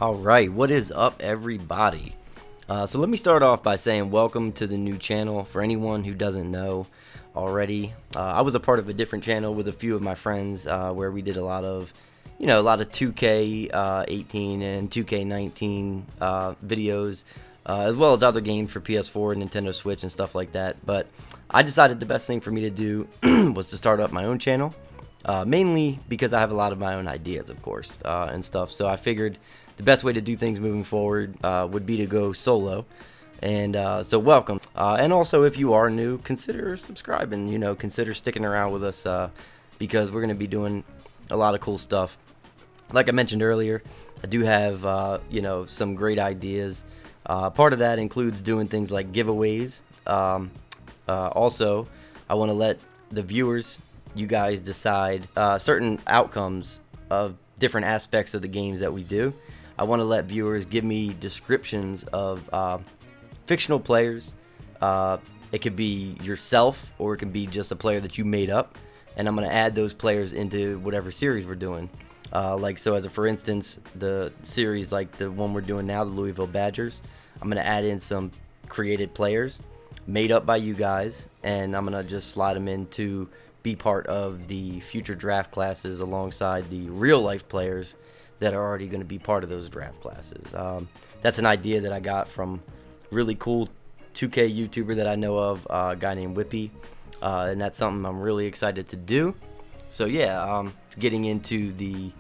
All right, what is up, everybody? So let me start off by saying welcome to the new channel. For anyone who doesn't know already, I was a part of a different channel with a few of my friends where we did a lot of 2K18 and 2K19 videos, as well as other games for PS4 and Nintendo Switch and stuff like that. But I decided the best thing for me to do was to start up my own channel, mainly because I have a lot of my own ideas, of course, and stuff. So I figured the best way to do things moving forward would be to go solo. And so welcome. And also, if you are new, consider subscribing, consider sticking around with us because we're going to be doing a lot of cool stuff. Like I mentioned earlier, I do have, some great ideas. Part of that includes doing things like giveaways. Also, I want to let the viewers, you guys, decide certain outcomes of different aspects of the games that we do. I want to let viewers give me descriptions of fictional players. It could be yourself, or it could be just a player that you made up, and I'm going to add those players into whatever series we're doing. For instance, the series like the one we're doing now, the Louisville Badgers, I'm going to add in some created players made up by you guys, and I'm going to just slide them in to be part of the future draft classes alongside the real life players that are already going to be part of those draft classes. That's an idea that I got from really cool 2K YouTuber that I know of, a guy named Whippy, and that's something I'm really excited to do. So yeah, getting into the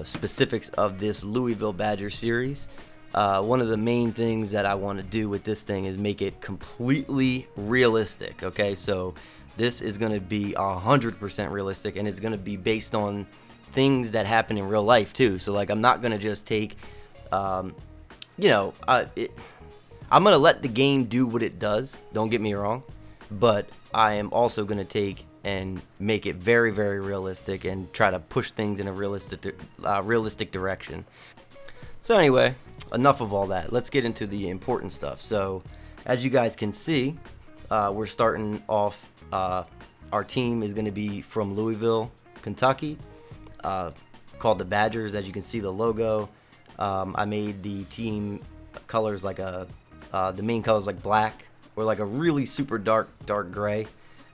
specifics of this Louisville Badgers series. One of the main things that I want to do with this thing is make it completely realistic. Okay, so this is going to be 100% realistic, and it's going to be based on things that happen in real life too. So like, I'm not going to just take, I'm going to let the game do what it does. Don't get me wrong, but I am also going to take and make it very, very realistic and try to push things in a realistic direction. So anyway, enough of all that. Let's get into the important stuff. So as you guys can see, we're starting off, our team is going to be from Louisville, Kentucky, called the Badgers. As you can see, the logo, I made the team colors like the main colors like black, or like a really super dark gray,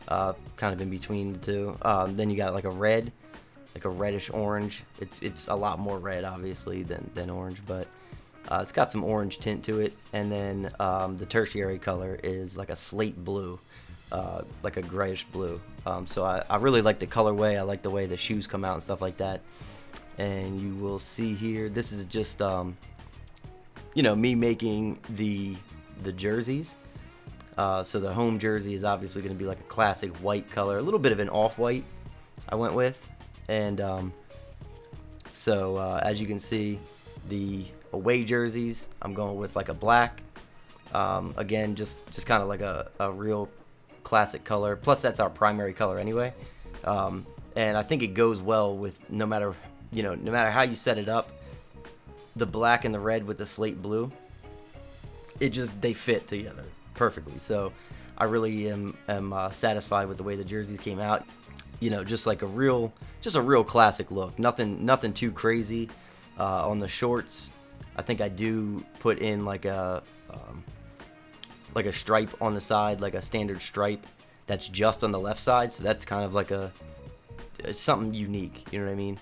kind of in between the two. Then you got like a red, like a reddish orange. It's a lot more red obviously than orange, but it's got some orange tint to it. And then the tertiary color is like a slate blue, like a grayish blue. So I really like the colorway. I like the way the shoes come out and stuff like that. And you will see here, this is just me making the jerseys. So the home jersey is obviously going to be like a classic white color, a little bit of an off-white I went with. And as you can see, the away jerseys, I'm going with like a black. Again, just kind of like a real classic color. Plus, that's our primary color anyway. And I think it goes well with no matter how you set it up, the black and the red with the slate blue, they fit together perfectly. So I really am satisfied with the way the jerseys came out. Just a real classic look. Nothing too crazy. On the shorts, I think I do put in like a stripe on the side, like a standard stripe that's just on the left side. So that's kind of like it's something unique. You know what I mean?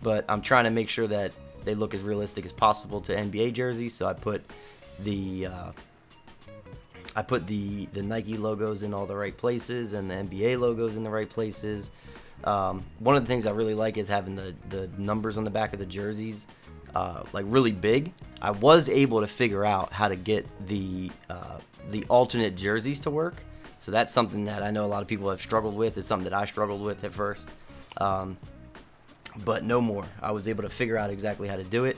But I'm trying to make sure that they look as realistic as possible to NBA jerseys. So I put the Nike logos in all the right places and the NBA logos in the right places. One of the things I really like is having the numbers on the back of the jerseys like really big. I was able to figure out how to get the alternate jerseys to work. So that's something that I know a lot of people have struggled with. It's something that I struggled with at first. But no more. I was able to figure out exactly how to do it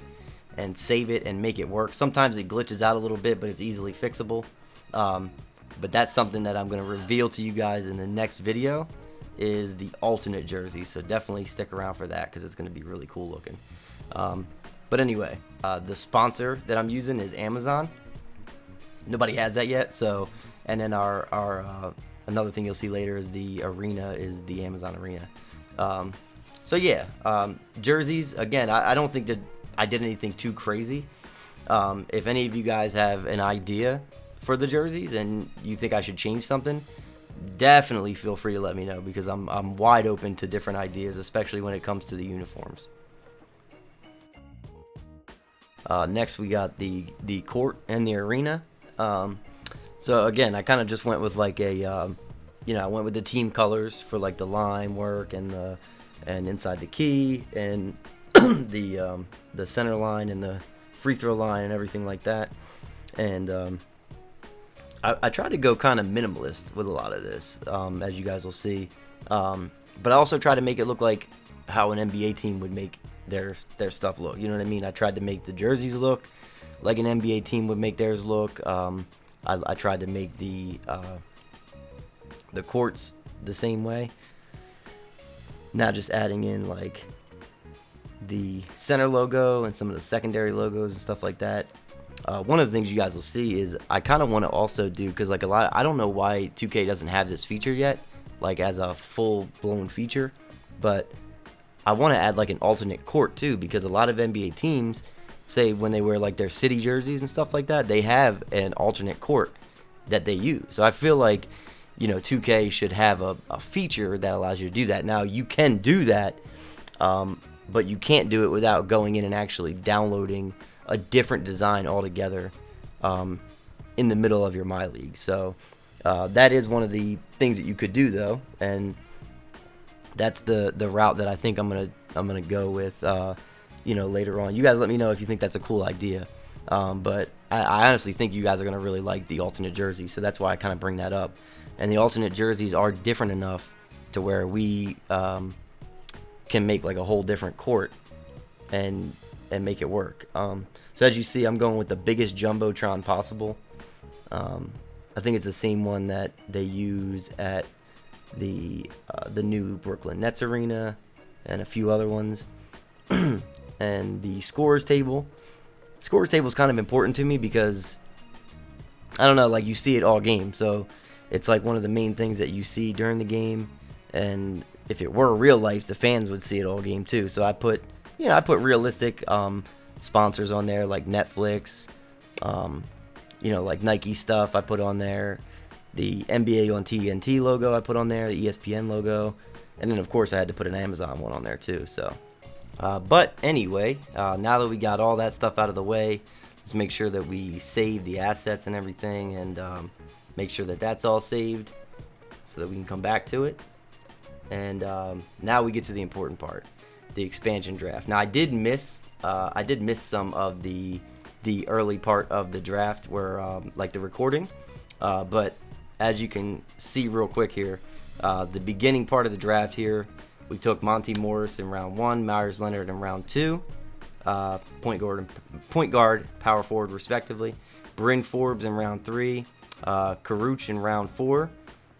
and save it and make it work. Sometimes it glitches out a little bit, but it's easily fixable. But that's something that I'm going to reveal to you guys in the next video, is the alternate jersey. So definitely stick around for that, because it's going to be really cool looking. But anyway, the sponsor that I'm using is Amazon. Nobody has that yet. So, and then our another thing you'll see later is the arena is the Amazon arena. So yeah, jerseys, again, I don't think that I did anything too crazy. If any of you guys have an idea for the jerseys and you think I should change something, definitely feel free to let me know, because I'm wide open to different ideas, especially when it comes to the uniforms. Next we got the court and the arena. So again, I kind of just went with like a I went with the team colors for like the line work and inside the key and the center line and the free throw line and everything like that. And I tried to go kind of minimalist with a lot of this, as you guys will see. But I also tried to make it look like how an NBA team would make their stuff look. You know what I mean? I tried to make the jerseys look like an NBA team would make theirs look. I tried to make the courts the same way. Now just adding in like the center logo and some of the secondary logos and stuff like that. One of the things you guys will see is I kind of want to also do, because like I don't know why 2K doesn't have this feature yet, like as a full-blown feature, but I want to add like an alternate court too, because a lot of NBA teams, say when they wear like their city jerseys and stuff like that, they have an alternate court that they use. So I feel like, 2K should have a feature that allows you to do that. Now you can do that, but you can't do it without going in and actually downloading a different design altogether in the middle of your MyLEAGUE. So that is one of the things that you could do though, and that's the route that I think I'm gonna go with later on. You guys let me know if you think that's a cool idea, but I honestly think you guys are gonna really like the alternate jersey, so that's why I kind of bring that up. And the alternate jerseys are different enough to where we can make like a whole different court and make it work. So as you see, I'm going with the biggest jumbotron possible. I think it's the same one that they use at the new Brooklyn Nets arena and a few other ones. And the scores table is kind of important to me because I don't know, like you see it all game, so it's like one of the main things that you see during the game. And if it were real life, the fans would see it all game too. So I put realistic sponsors on there, like Netflix, like Nike stuff I put on there, the NBA on TNT logo I put on there, the ESPN logo, and then of course I had to put an Amazon one on there too. So but anyway, now that we got all that stuff out of the way, let's make sure that we save the assets and everything, and make sure that that's all saved so that we can come back to it. And now we get to the important part, the expansion draft. Now I did miss some of the early part of the draft where like the recording, but as you can see real quick here, the beginning part of the draft here, we took Monty Morris in round 1, Myers Leonard in round 2, point guard, power forward respectively, Bryn Forbes in round 3, Karuch in round 4,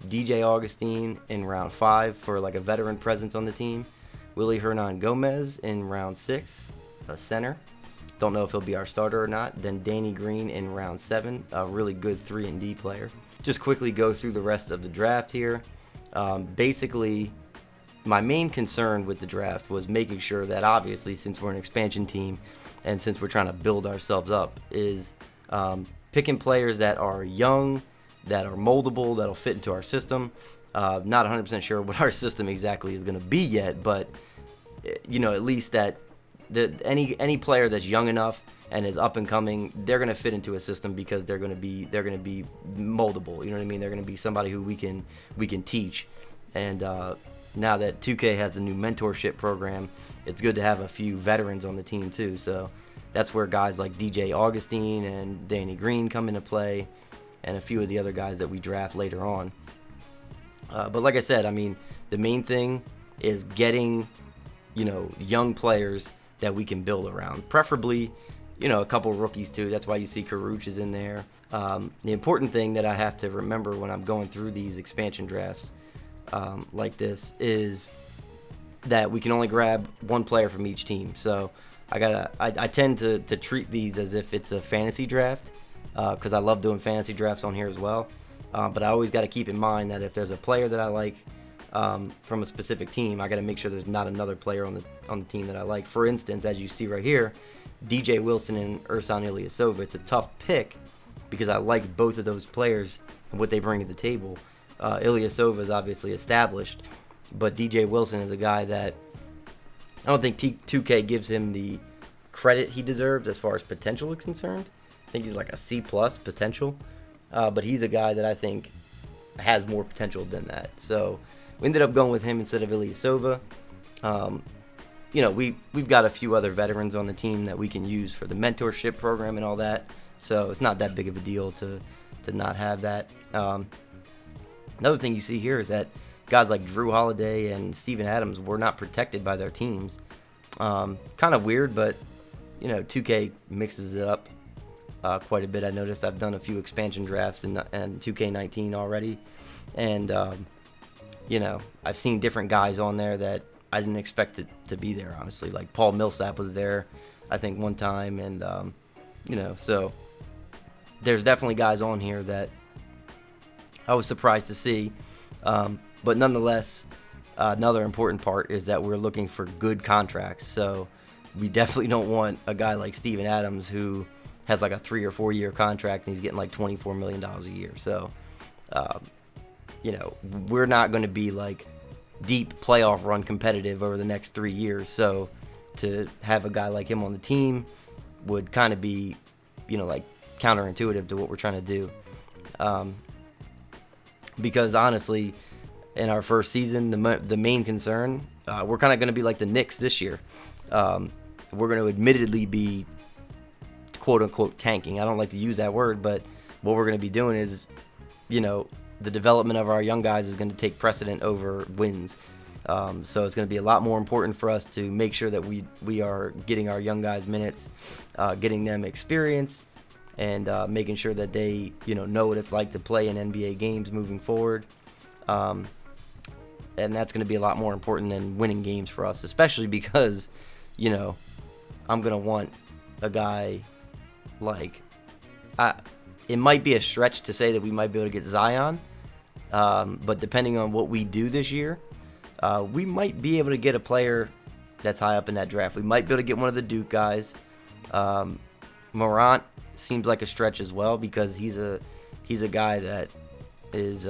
DJ Augustine in round 5 for like a veteran presence on the team, Willie Hernan Gomez in round 6, a center. Don't know if he'll be our starter or not. Then Danny Green in round 7, a really good 3-and-D player. Just quickly go through the rest of the draft here. Basically, my main concern with the draft was making sure that, obviously, since we're an expansion team and since we're trying to build ourselves up, is picking players that are young, that are moldable, that'll fit into our system. Not 100% sure what our system exactly is going to be yet, but at least that any player that's young enough and is up and coming, they're going to fit into a system because they're going to be moldable. You know what I mean? They're going to be somebody who we can teach. And now that 2K has a new mentorship program, it's good to have a few veterans on the team too. So that's where guys like DJ Augustine and Danny Green come into play, and a few of the other guys that we draft later on. But like I said, I mean, the main thing is getting, young players that we can build around. Preferably, a couple rookies too. That's why you see Karuch is in there. The important thing that I have to remember when I'm going through these expansion drafts like this is that we can only grab one player from each team. So I tend to treat these as if it's a fantasy draft, because I love doing fantasy drafts on here as well. But I always got to keep in mind that if there's a player that I like, from a specific team, I got to make sure there's not another player on the team that I like. For instance, as you see right here, DJ Wilson and Ersan Ilyasova. It's a tough pick because I like both of those players and what they bring to the table. Ilyasova is obviously established, but DJ Wilson is a guy that I don't think 2K gives him the credit he deserves as far as potential is concerned. I think he's like a C+ potential, but he's a guy that I think has more potential than that. So we ended up going with him instead of Ilyasova. We've got a few other veterans on the team that we can use for the mentorship program and all that, so it's not that big of a deal to not have that. Another thing you see here is that guys like Drew Holiday and Steven Adams were not protected by their teams. Kind of weird, but 2K mixes it up quite a bit. I noticed I've done a few expansion drafts in 2K19 already, and I've seen different guys on there that I didn't expect it to be there, honestly. Like Paul Millsap was there, I think, one time, and so there's definitely guys on here that I was surprised to see. But nonetheless, another important part is that we're looking for good contracts. So we definitely don't want a guy like Steven Adams who has like a 3 or 4 year contract and he's getting like $24 million a year. So, we're not going to be like deep playoff run competitive over the next 3 years. So to have a guy like him on the team would kind of be, like counterintuitive to what we're trying to do. Because honestly, in our first season, the main concern, we're kind of going to be like the Knicks this year. We're going to admittedly be quote-unquote tanking. I don't like to use that word, but what we're going to be doing is, the development of our young guys is going to take precedent over wins. So it's going to be a lot more important for us to make sure that we are getting our young guys minutes, getting them experience, and making sure that they know what it's like to play in NBA games moving forward. And that's going to be a lot more important than winning games for us, especially because, I'm going to want a guy like, it might be a stretch to say that we might be able to get Zion, but depending on what we do this year, we might be able to get a player that's high up in that draft. We might be able to get one of the Duke guys. Morant seems like a stretch as well because he's a guy that is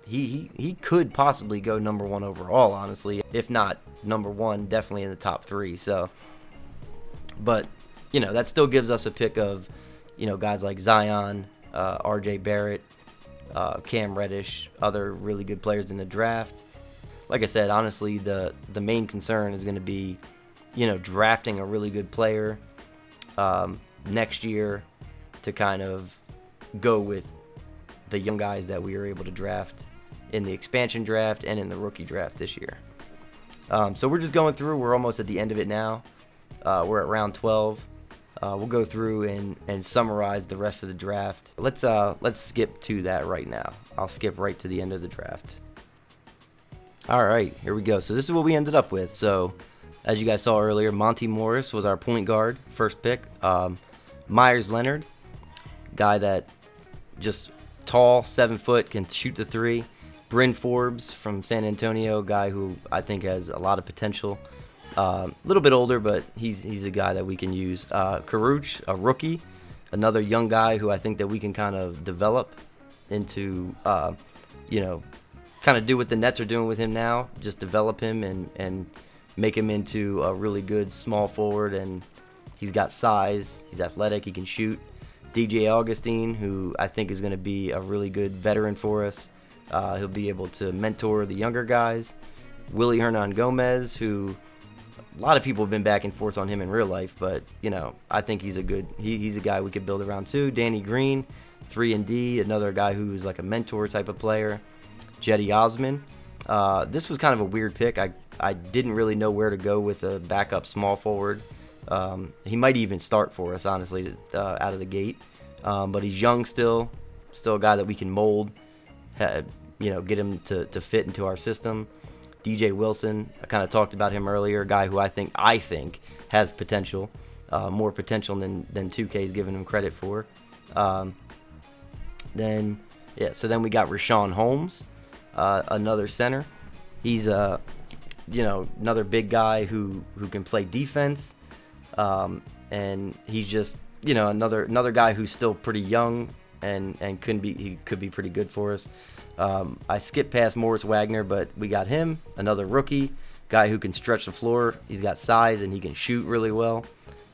he could possibly go number 1 overall, honestly, if not number 1, definitely in the top 3. So, but that still gives us a pick of guys like Zion, RJ Barrett, Cam Reddish, other really good players in the draft. Like I said, honestly, the main concern is going to be drafting a really good player next year to kind of go with the young guys that we were able to draft in the expansion draft and in the rookie draft this year. So we're just going through. We're almost at the end of it now. We're at round 12. We'll go through and summarize the rest of the draft. Let's skip to that right now. I'll skip right to the end of the draft. All right, here we go. So this is what we ended up with. So as you guys saw earlier, Monty Morris was our point guard, first pick. Myers Leonard, guy that just tall, 7 foot, can shoot the 3. Bryn Forbes from San Antonio, guy who I think has a lot of potential. A little bit older, but he's a guy that we can use. Karuch, a rookie, another young guy who I think that we can kind of develop into, kind of do what the Nets are doing with him now, just develop him and make him into a really good small forward. And he's got size, he's athletic, he can shoot. DJ Augustine, who I think is going to be a really good veteran for us. He'll be able to mentor the younger guys. Willie Hernan Gomez, who a lot of people have been back and forth on him in real life, but I think he's a guy we could build around too. Danny Green, 3-and-D, another guy who's like a mentor type of player. Jetty Osman. This was kind of a weird pick. I didn't really know where to go with a backup small forward. He might even start for us, honestly, out of the gate. But he's young still a guy that we can mold, get him to fit into our system. DJ Wilson, I kind of talked about him earlier, a guy who I think has potential, more potential than 2K is giving him credit for. So then we got Rashawn Holmes, another center. He's another big guy who can play defense, and he's just another guy who's still pretty young and could be pretty good for us. I skipped past Morris Wagner, but we got him, another rookie guy who can stretch the floor. He's got size and he can shoot really well.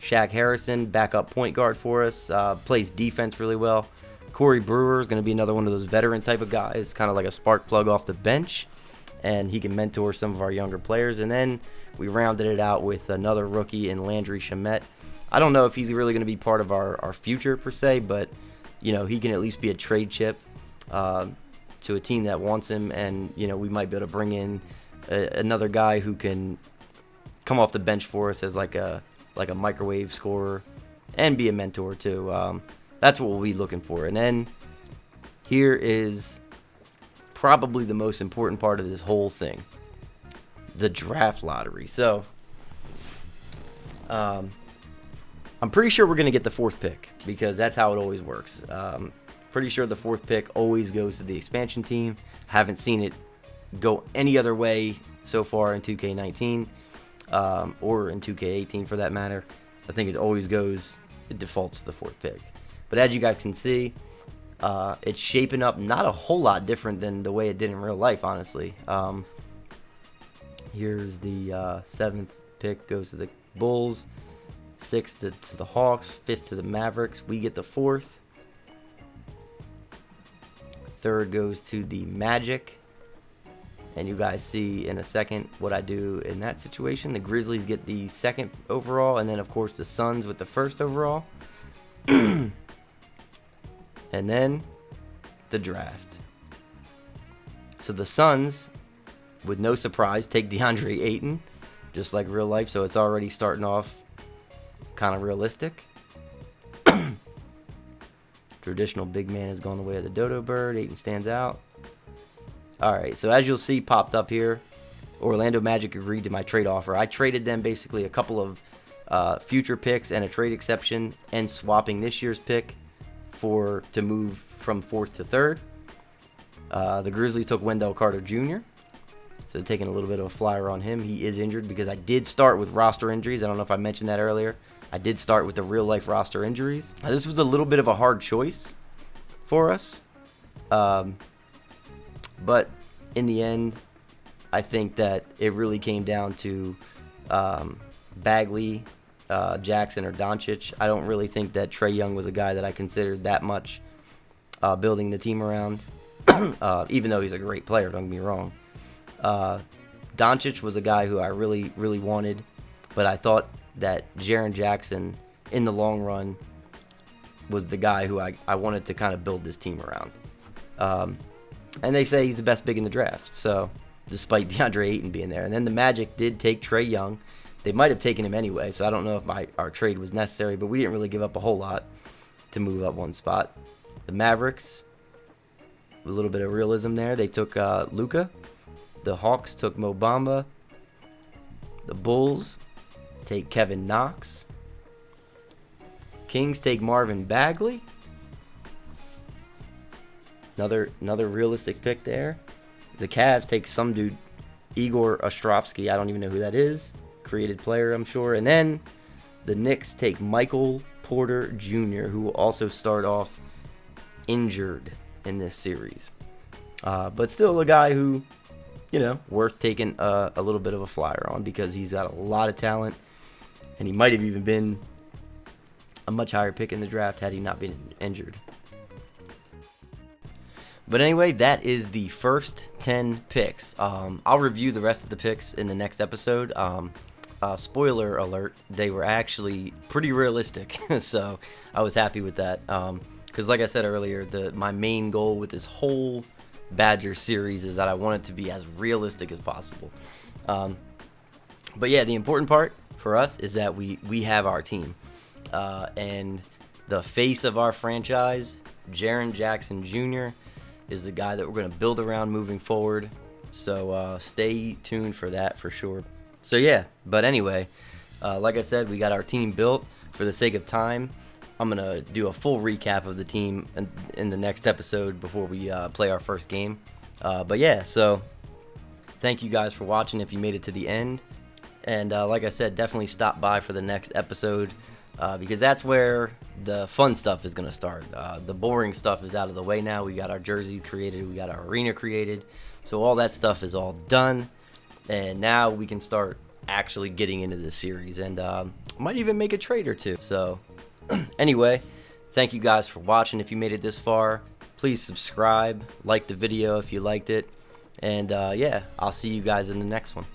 Shaq Harrison, backup point guard for us, plays defense really well. Corey Brewer is going to be another one of those veteran type of guys, kind of like a spark plug off the bench, and he can mentor some of our younger players. And then we rounded it out with another rookie in Landry Shamet. I don't know if he's really going to be part of our future per se, but he can at least be a trade chip to a team that wants him, and we might be able to bring in another guy who can come off the bench for us as like a microwave scorer and be a mentor too. That's what we'll be looking for. And then here is probably the most important part of this whole thing, the draft lottery. So I'm pretty sure we're going to get the 4th pick because that's how it always works. Pretty sure the 4th pick always goes to the expansion team. Haven't seen it go any other way so far in 2K19 or in 2K18 for that matter. I think it defaults to the 4th pick. But as you guys can see, it's shaping up not a whole lot different than the way it did in real life, honestly. Here's the 7th pick goes to the Bulls, 6th to the Hawks, 5th to the Mavericks. We get the 4th. 3rd goes to the Magic. And you guys see in a second what I do in that situation. The Grizzlies get the 2nd overall, and then of course the Suns with the 1st overall. And then the draft. So the Suns, with no surprise, take DeAndre Ayton, just like real life. So it's already starting off kind of realistic. Traditional big man has gone the way of the dodo bird. Ayton stands out. All right, so as you'll see popped up here, Orlando Magic agreed to my trade offer. I traded them basically a couple of future picks and a trade exception, and swapping this year's pick to move from 4th to 3rd. The Grizzlies took Wendell Carter Jr., so taking a little bit of a flyer on him. He is injured because I did start with roster injuries. I don't know if I mentioned that earlier. I did start with the real-life roster injuries. Now, this was a little bit of a hard choice for us. But in the end, I think that it really came down to Bagley, Jackson, or Doncic. I don't really think that Trae Young was a guy that I considered that much building the team around, even though he's a great player, don't get me wrong. Doncic was a guy who I really, really wanted, but I thought that Jaren Jackson, in the long run, was the guy who I wanted to kind of build this team around. And they say he's the best big in the draft, so despite DeAndre Ayton being there. And then the Magic did take Trae Young. They might have taken him anyway, so I don't know if our trade was necessary, but we didn't really give up a whole lot to move up one spot. The Mavericks, a little bit of realism there. They took Luka. The Hawks took Mo Bamba. The Bulls take Kevin Knox. Kings take Marvin Bagley. Another realistic pick there. The Cavs take some dude, Igor Ostrovsky. I don't even know who that is. Created player, I'm sure. And then the Knicks take Michael Porter Jr., who will also start off injured in this series. But still a guy who, worth taking a little bit of a flyer on because he's got a lot of talent. And he might have even been a much higher pick in the draft had he not been injured. But anyway, that is the first 10 picks. I'll review the rest of the picks in the next episode. Spoiler alert, they were actually pretty realistic, so I was happy with that. Because like I said earlier, my main goal with this whole Badger series is that I want it to be as realistic as possible. But yeah, the important part for us is that we have our team. And the face of our franchise, Jaren Jackson Jr., is the guy that we're going to build around moving forward. So stay tuned for that for sure. So yeah, but anyway, like I said, we got our team built. For the sake of time, I'm going to do a full recap of the team in the next episode before we play our first game. But yeah, so thank you guys for watching if you made it to the end. And like I said, definitely stop by for the next episode, because that's where the fun stuff is going to start. The boring stuff is out of the way now. We got our jersey created. We got our arena created. So all that stuff is all done. And now we can start actually getting into this series. And might even make a trade or two. So anyway, thank you guys for watching. If you made it this far, please subscribe, like the video if you liked it. And yeah, I'll see you guys in the next one.